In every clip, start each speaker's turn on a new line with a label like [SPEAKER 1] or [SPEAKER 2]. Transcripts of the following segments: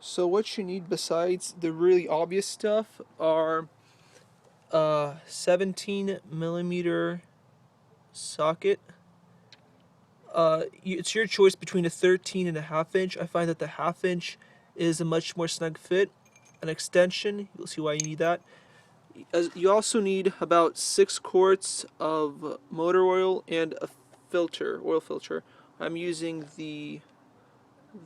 [SPEAKER 1] So what you need besides the really obvious stuff are a 17 millimeter socket. It's your choice between a 13 and a half inch. I find that the half inch is a much more snug fit. An extension, you'll see why you need that. You also need about 6 quarts of motor oil and a oil filter. I'm using the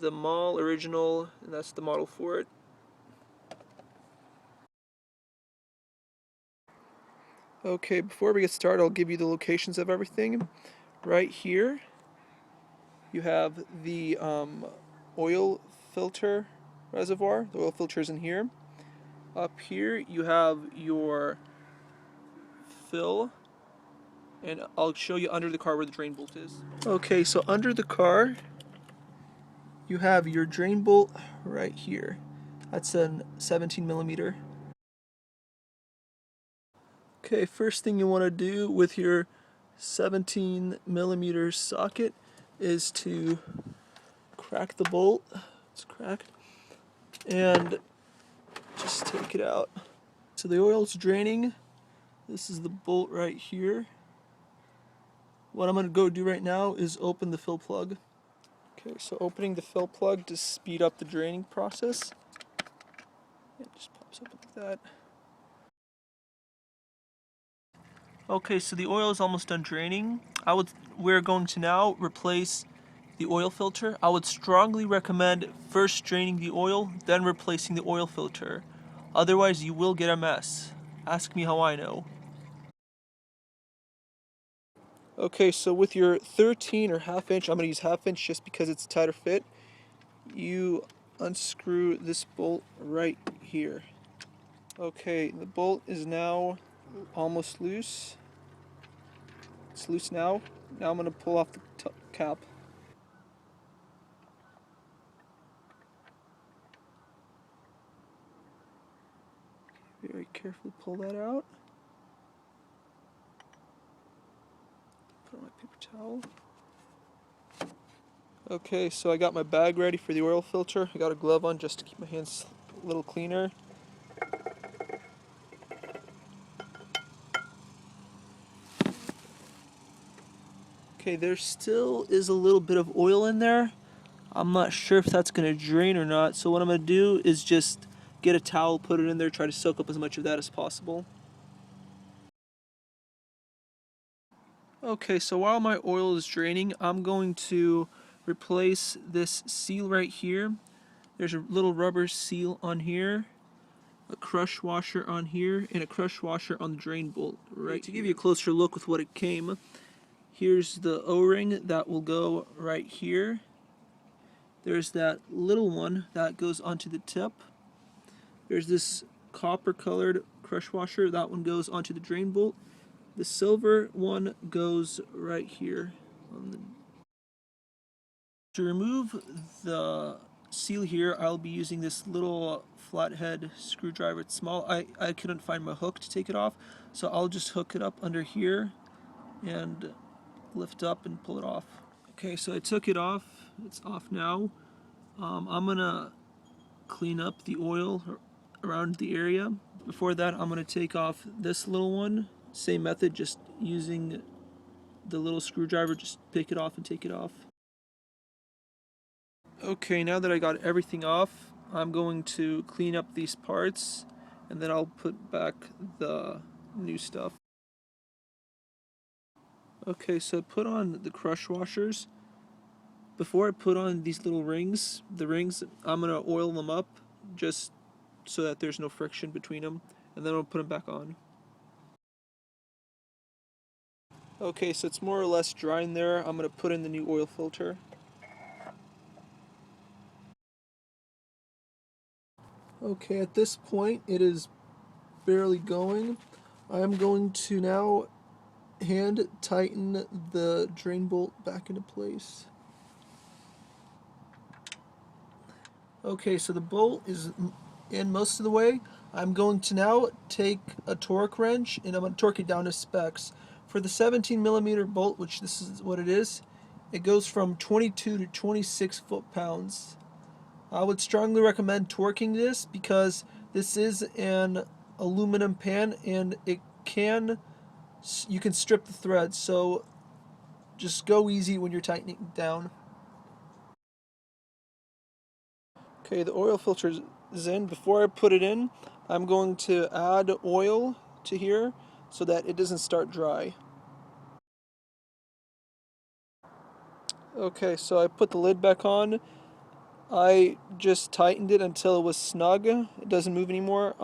[SPEAKER 1] Mall original, and that's the model for it. Okay, before we get started, I'll give you the locations of everything. Right here, you have the oil filter reservoir. The oil filter is in here. Up here, you have your fill, and I'll show you under the car where the drain bolt is. Okay, so under the car, you have your drain bolt right here. That's a 17 millimeter. Okay, first thing you want to do with your 17 millimeter socket is to crack the bolt. It's cracked. And just take it out. So the oil's draining. This is the bolt right here. What I'm going to go do right now is open the fill plug. Okay, so opening the fill plug to speed up the draining process. It just pops up like that. Okay, so the oil is almost done draining. We're going to now replace the oil filter. I would strongly recommend first draining the oil, then replacing the oil filter. Otherwise, you will get a mess. Ask me how I know. Okay, so with your 13 or half inch, I'm going to use half inch just because it's a tighter fit, you unscrew this bolt right here. Okay, the bolt is now almost loose. It's loose now. Now I'm going to pull off the cap. Very carefully pull that out. Put on my paper towel. Okay, so I got my bag ready for the oil filter. I got a glove on just to keep my hands a little cleaner. Okay, there still is a little bit of oil in there. I'm not sure if that's going to drain or not, so what I'm going to do is just get a towel, put it in there, try to soak up as much of that as possible. Okay, so while my oil is draining, I'm going to replace this seal right here. There's a little rubber seal on here, a crush washer on here, and a crush washer on the drain bolt right to give you a closer look with what it came. Here's the O-ring that will go right here. There's that little one that goes onto the tip. There's this copper colored crush washer, that one goes onto the drain bolt. The silver one goes right here. To remove the seal here, I'll be using this little flathead screwdriver. It's small. I couldn't find my hook to take it off, so I'll just hook it up under here and lift up and pull it off. Okay, so I took it off. It's off now. I'm gonna clean up the oil around the area. Before that, I'm gonna take off this little one. Same method, just using the little screwdriver, just pick it off and take it off. Okay, now that I got everything off, I'm going to clean up these parts and then I'll put back the new stuff. Okay, so put on the crush washers. Before I put on these little rings, I'm going to oil them up just so that there's no friction between them, and then I'll put them back on. Okay, so it's more or less dry in there. I'm going to put in the new oil filter. Okay, at this point it is barely going. I am going to now hand tighten the drain bolt back into place. Okay, so the bolt is in most of the way. I'm going to now take a torque wrench and I'm going to torque it down to specs. For the 17 millimeter bolt, which this is what it is, it goes from 22 to 26 foot-pounds. I would strongly recommend torquing this because this is an aluminum pan and you can strip the threads, so just go easy when you're tightening down. Okay, the oil filter is in. Before I put it in, I'm going to add oil to here so that it doesn't start dry. Okay, so I put the lid back on. I just tightened it until it was snug. It doesn't move anymore.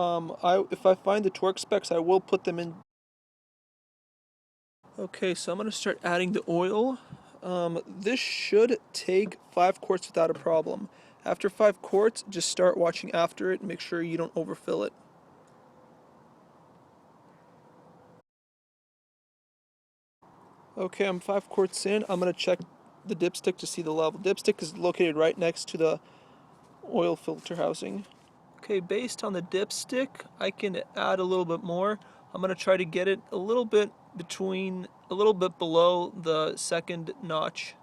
[SPEAKER 1] If I find the torque specs, I will put them in. Okay, so I'm going to start adding the oil. This should take 5 quarts without a problem. After 5 quarts, just start watching after it and make sure you don't overfill it. Okay, I'm 5 quarts in. I'm going to check the dipstick to see the level. Dipstick is located right next to the oil filter housing. Okay, based on the dipstick, I can add a little bit more. I'm going to try to get it a little bit below the second notch.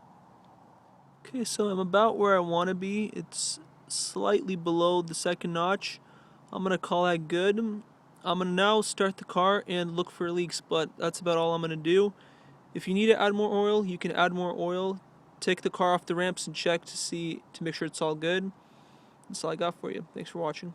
[SPEAKER 1] Okay, so I'm about where I want to be. It's slightly below the second notch. I'm going to call that good. I'm going to now start the car and look for leaks, but that's about all I'm going to do. If you need to add more oil, you can add more oil. Take the car off the ramps and check to make sure it's all good. That's all I got for you. Thanks for watching.